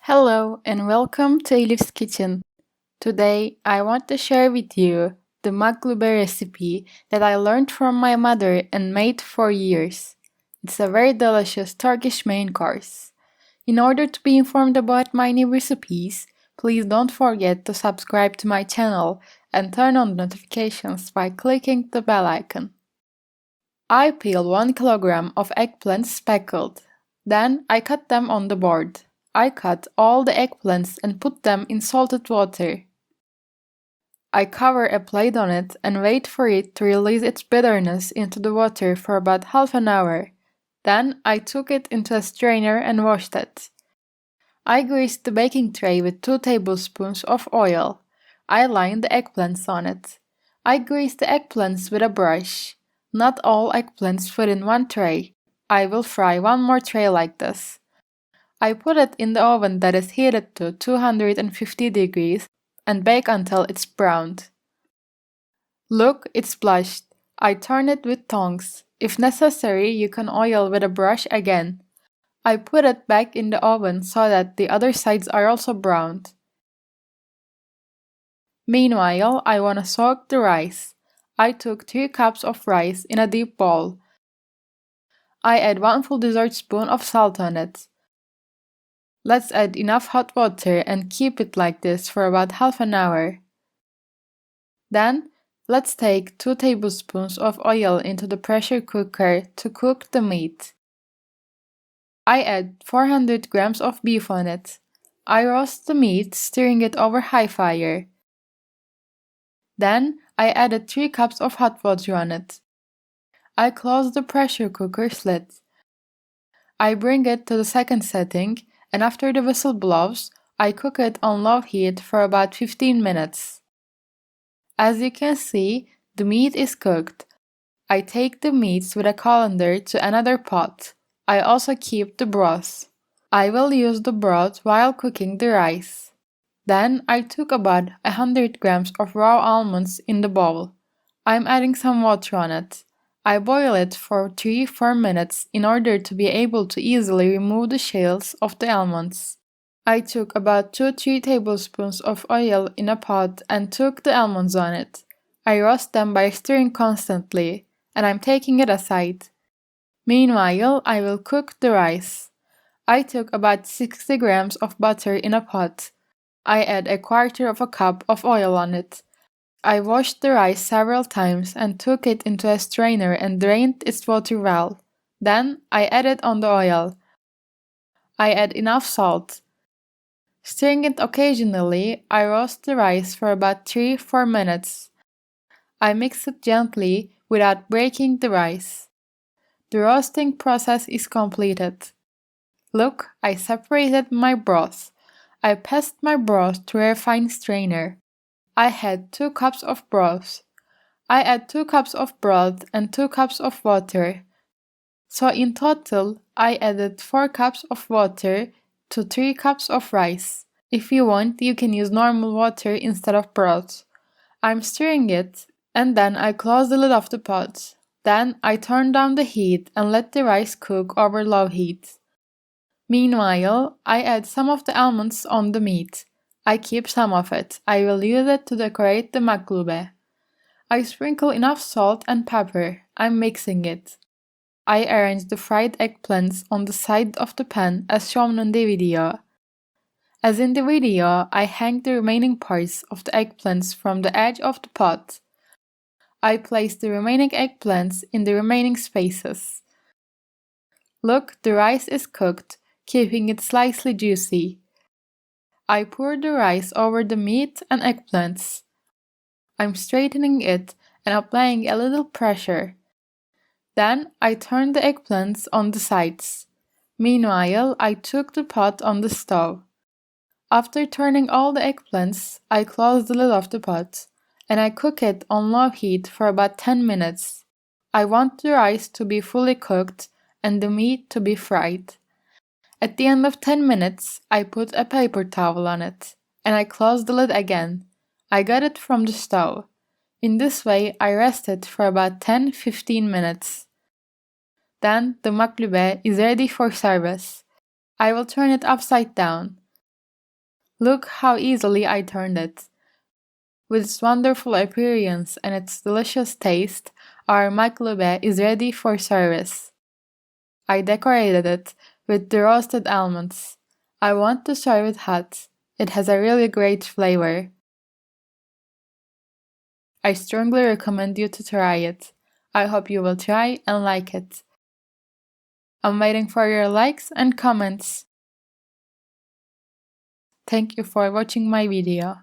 Hello and welcome to Elif's Kitchen. Today I want to share with you the Maklube recipe that I learned from my mother and made for years. It's a very delicious Turkish main course. In order to be informed about my new recipes, please don't forget to subscribe to my channel and turn on notifications by clicking the bell icon. I peel 1 kilogram of eggplants speckled. Then I cut them on the board. I cut all the eggplants and put them in salted water. I cover a plate on it and wait for it to release its bitterness into the water for about half an hour. Then I took it into a strainer and washed it. I greased the baking tray with 2 tablespoons of oil. I lined the eggplants on it. I greased the eggplants with a brush. Not all eggplants fit in one tray. I will fry one more tray like this. I put it in the oven that is heated to 250 degrees and bake until it's browned. Look, it's blushed. I turn it with tongs. If necessary, you can oil with a brush again. I put it back in the oven so that the other sides are also browned. Meanwhile, I want to soak the rice. I took 3 cups of rice in a deep bowl. I add 1 full dessert spoon of salt on it. Let's add enough hot water and keep it like this for about half an hour. Then, let's take 2 tablespoons of oil into the pressure cooker to cook the meat. I add 400 grams of beef on it. I roast the meat, stirring it over high fire. Then, I added 3 cups of hot water on it. I close the pressure cooker lid. I bring it to the second setting, and after the whistle blows, I cook it on low heat for about 15 minutes. As you can see, the meat is cooked. I take the meats with a colander to another pot. I also keep the broth. I will use the broth while cooking the rice. Then I took about 100 grams of raw almonds in the bowl. I'm adding some water on it. I boil it for 3-4 minutes in order to be able to easily remove the shells of the almonds. I took about 2-3 tablespoons of oil in a pot and took the almonds on it. I roast them by stirring constantly, and I'm taking it aside. Meanwhile, I will cook the rice. I took about 60 grams of butter in a pot. I add 1/4 cup of oil on it. I washed the rice several times and took it into a strainer and drained its water well. Then I added on the oil. I add enough salt. Stirring it occasionally, I roast the rice for about 3-4 minutes. I mix it gently without breaking the rice. The roasting process is completed. Look, I separated my broth. I passed my broth through a fine strainer. I had 2 cups of broth. I add 2 cups of broth and 2 cups of water. So in total, I added 4 cups of water to 3 cups of rice. If you want, you can use normal water instead of broth. I'm stirring it, and then I close the lid of the pot. Then I turn down the heat and let the rice cook over low heat. Meanwhile, I add some of the almonds on the meat. I keep some of it. I will use it to decorate the maklube. I sprinkle enough salt and pepper. I'm mixing it. I arrange the fried eggplants on the side of the pan as shown in the video. As in the video, I hang the remaining parts of the eggplants from the edge of the pot. I place the remaining eggplants in the remaining spaces. Look, the rice is cooked, keeping it slightly juicy. I pour the rice over the meat and eggplants. I'm straightening it and applying a little pressure. Then I turn the eggplants on the sides. Meanwhile, I took the pot on the stove. After turning all the eggplants, I close the lid of the pot, and I cook it on low heat for about 10 minutes. I want the rice to be fully cooked and the meat to be fried. At the end of 10 minutes, I put a paper towel on it, and I close the lid again. I got it from the stove. In this way, I rest it for about 10-15 minutes. Then the maklube is ready for service. I will turn it upside down. Look how easily I turned it. With its wonderful appearance and its delicious taste, our maklube is ready for service. I decorated it with the roasted almonds. I want to serve it hot. It has a really great flavor. I strongly recommend you to try it. I hope you will try and like it. I'm waiting for your likes and comments. Thank you for watching my video.